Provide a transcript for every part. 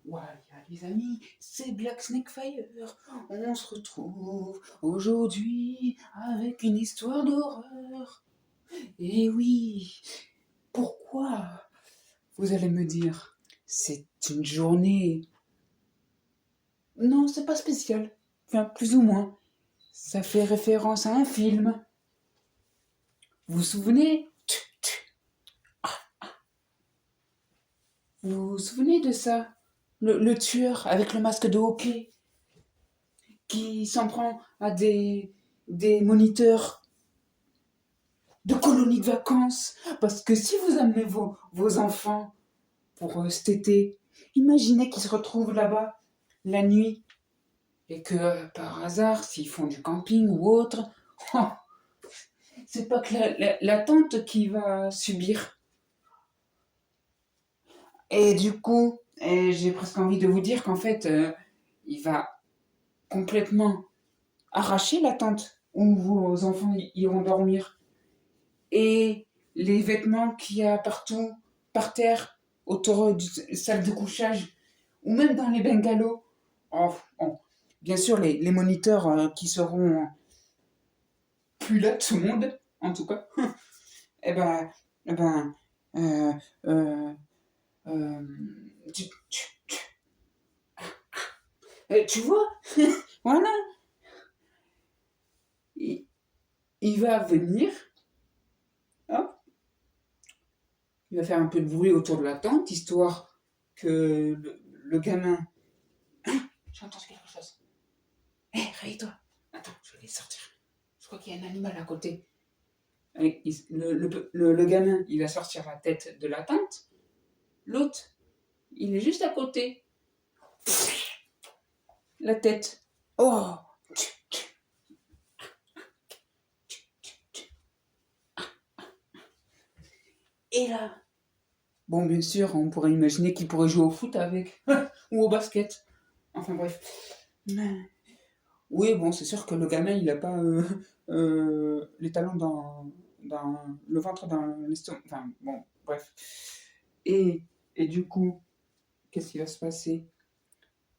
Ouais, les amis, c'est Black Snake Fire. On se retrouve aujourd'hui avec une histoire d'horreur. Et oui, pourquoi? Vous allez me dire, c'est une journée. Non, c'est pas spécial. Enfin, plus ou moins. Ça fait référence à un film. Vous vous souvenez? Vous vous souvenez de ça? Le tueur avec le masque de hockey qui s'en prend à des moniteurs de colonies de vacances. Parce que si vous amenez vos enfants pour cet été, imaginez qu'ils se retrouvent là-bas la nuit et que par hasard, s'ils font du camping ou autre, oh, c'est pas que la tante qui va subir. Et du coup, j'ai presque envie de vous dire qu'en fait, il va complètement arracher la tente où vos enfants iront dormir. Et les vêtements qu'il y a partout, par terre, autour du salle de couchage, ou même dans les bungalows. Oh, oh. Bien sûr, les moniteurs qui seront plus là de ce monde, en tout cas. Eh ben, eh ben, euh, euh, euh, tu, tu vois, voilà, il, il va venir, hop, il va faire un peu de bruit autour de la tente, histoire que le gamin. J'ai entendu quelque chose. Hé, réveille-toi. Attends, je vais aller sortir. Je crois qu'il y a un animal à côté. Allez, le gamin, il va sortir la tête de la tente. L'autre, il est juste à côté. La tête. Oh. Et là, bon, bien sûr, on pourrait imaginer qu'il pourrait jouer au foot avec, ou au basket. Enfin bref. Oui, bon, c'est sûr que le gamin, il n'a pas les talons dans le ventre, dans l'estomac. Enfin, bon, bref. Et du coup, qu'est-ce qui va se passer?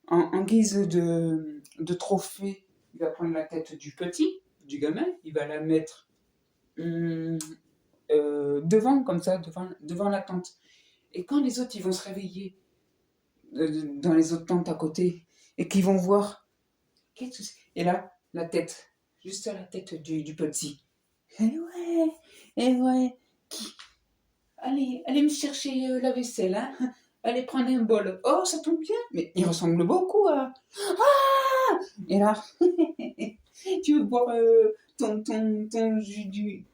En guise de trophée, il va prendre la tête du petit, du gamin, il va la mettre hum, devant, comme ça, devant la tente. Et quand les autres, ils vont se réveiller dans les autres tentes à côté, et qu'ils vont voir, et là, la tête, juste la tête du petit. Et ouais, allez me chercher la vaisselle, hein. Allez prendre un bol. Oh, ça tombe bien. Mais il ressemble beaucoup à. Ah. Et là, tu veux boire ton jus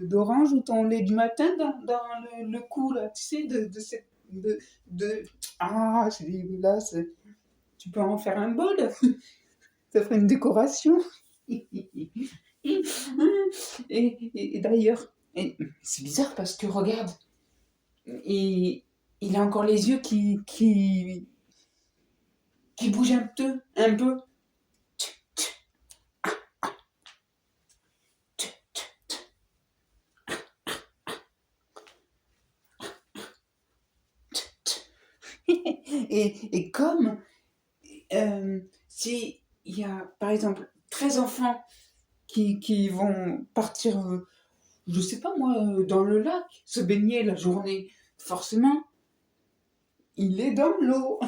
d'orange ou ton lait du matin dans le cou, là, tu sais, de cette. De... Ah, c'est dégueulasse. Tu peux en faire un bol. Ça ferait une décoration. Et d'ailleurs, c'est bizarre parce que regarde, il a encore les yeux qui bougent un peu, un peu. Et comme si il y a par exemple 13 enfants qui vont partir, je sais pas moi, dans le lac, se baigner la journée, forcément, il est dans l'eau.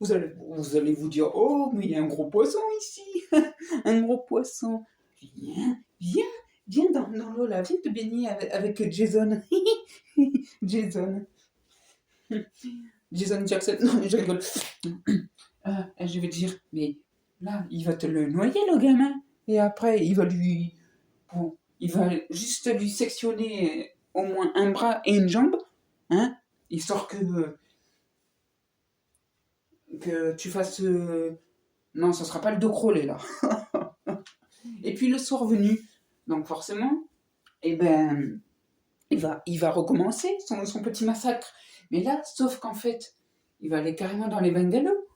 Vous allez vous dire, oh, mais il y a un gros poisson ici. Un gros poisson. Viens, viens, viens dans l'eau là, viens te baigner avec Jason. Jason. Jason Jackson. Non, je rigole. Je vais dire, mais là, il va te le noyer, le gamin. Et après, bon, il va juste lui sectionner au moins un bras et une jambe. Hein, histoire que tu fasses. Non, ça sera pas le dos crawlé là. Et puis le soir venu, donc forcément, eh ben, il va recommencer son petit massacre. Mais là, sauf qu'en fait, il va aller carrément dans les bungalows.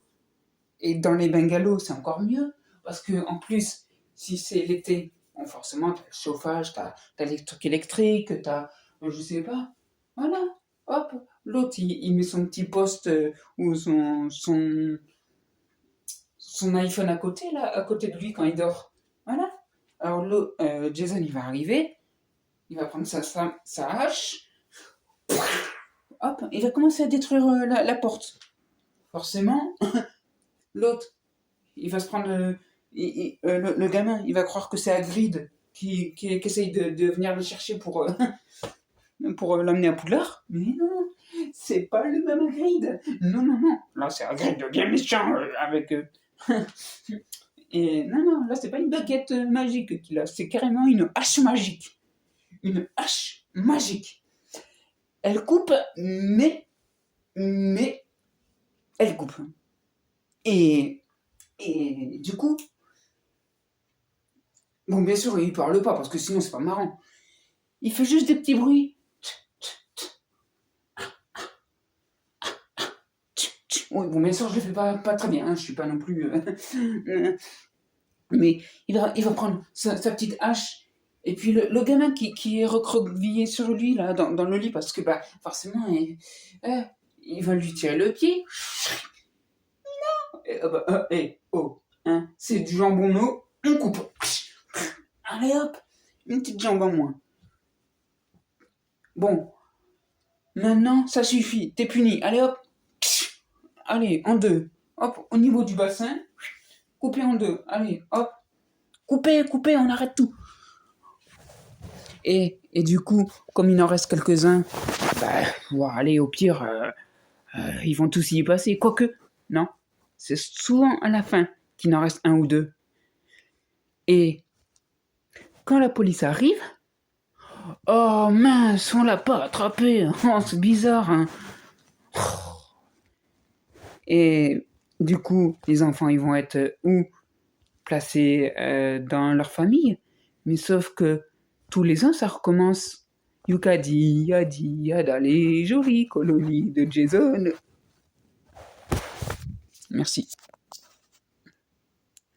Et dans les bungalows, c'est encore mieux. Parce que en plus, si c'est l'été, bon, forcément, t'as le chauffage, t'as les trucs électriques, je sais pas. Voilà, hop, L'autre, il met son petit poste ou son iPhone à côté, là, à côté de lui quand il dort. Voilà. Alors Jason, il va arriver, il va prendre sa hache, hop, il va commencer à détruire la porte. Forcément, l'autre, il va se prendre le gamin, il va croire que c'est Hagrid qui essaye de venir le chercher pour l'amener à Poudlard. Mais non, c'est pas le même Hagrid. Non, non, non. Là, c'est Hagrid bien méchant avec... Et non, là, c'est pas une baguette magique qu'il a, c'est carrément une hache magique. Une hache magique. Elle coupe, mais elle coupe. Et du coup, bon, bien sûr, il parle pas parce que sinon c'est pas marrant. Il fait juste des petits bruits. Oui, bon, bien sûr, je le fais pas très bien, hein, je suis pas non plus. Mais il va prendre sa petite hache. Et puis le gamin qui est recroquevillé sur lui, là, dans le lit, parce que, bah, forcément, il va lui tirer le pied. Oh, hein, c'est du jambon, on coupe. Allez hop, une petite jambe en moins. Bon, maintenant, ça suffit, t'es puni. Allez hop, allez, en deux. Hop, au niveau du bassin, coupé en deux. Allez, hop, coupez, on arrête tout. Et du coup, comme il en reste quelques-uns, bah, allez, au pire, ils vont tous y passer. Quoique, non, c'est souvent à la fin qu'il en reste un ou deux. Et quand la police arrive, oh mince, on l'a pas attrapé. Oh, c'est bizarre. Hein. Et du coup, les enfants, ils vont être où placés dans leur famille. Mais sauf que tous les ans, ça recommence. Yukadi, Yadi, Yada, les jolies colonies de Jason. Merci.